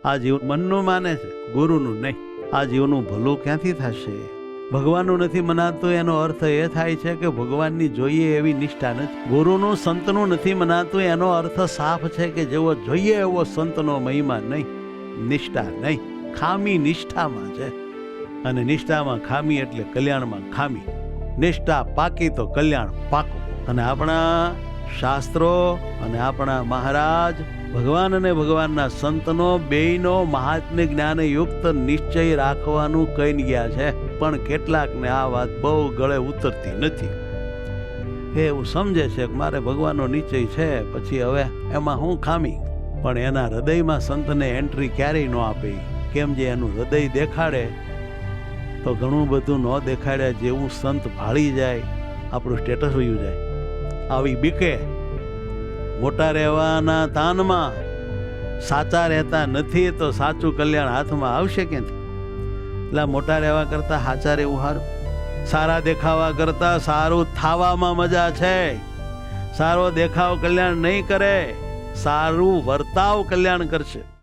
આ જીવ મનનું માને છે, ગુરુનું નહીં. આ જીવનું ભલું ક્યાંથી થશે? ભગવાનનું નથી મનાતું એનો અર્થ એ થાય છે કે ભગવાનની જોઈએ એવી નિષ્ઠા નથી. ગુરુનું સંતનું નથી મનાતું એનો અર્થ સાફ છે કે જેવો જોઈએ એવો સંતનો મહિમા નહીં, નિષ્ઠા નહીં. ખામી નિષ્ઠામાં છે, અને નિષ્ઠામાં ખામી એટલે કલ્યાણમાં ખામી. નિષ્ઠા પાકી તો કલ્યાણ પાકું. અને આપણા શાસ્ત્રો અને આપણા મહારાજ ભગવાન અને ભગવાનના સંતનો બેયનો મહાત્મ્ય જ્ઞાન યુક્ત નિશ્ચય રાખવાનું કહી ગયા છે. પણ કેટલાકને આ વાત બહુ ગળે ઉતરતી નથી. એ એવું સમજે છે કે મારે ભગવાનનો નિશ્ચય છે, પછી હવે એમાં હું ખામી. પણ એના હૃદયમાં સંતને એન્ટ્રી ક્યારેય ન આપે. કેમ જે એનું હૃદય દેખાડે તો ઘણું બધું ન દેખાડ્યા જેવું સંત ભાળી જાય, આપણું સ્ટેટસ વયું જાય. આવી બીકે મોટા રહેવાના તાનમાં સાચા રહેતા નથી તો સાચું કલ્યાણ હાથમાં આવશે ક્યાંથી? એટલે મોટા રહેવા કરતાં સાચા રહેવું સારું. સારા દેખાવા કરતાં સારું થાવામાં મજા છે. સારો દેખાવ કલ્યાણ નહીં કરે, સારું વર્તાવ કલ્યાણ કરશે.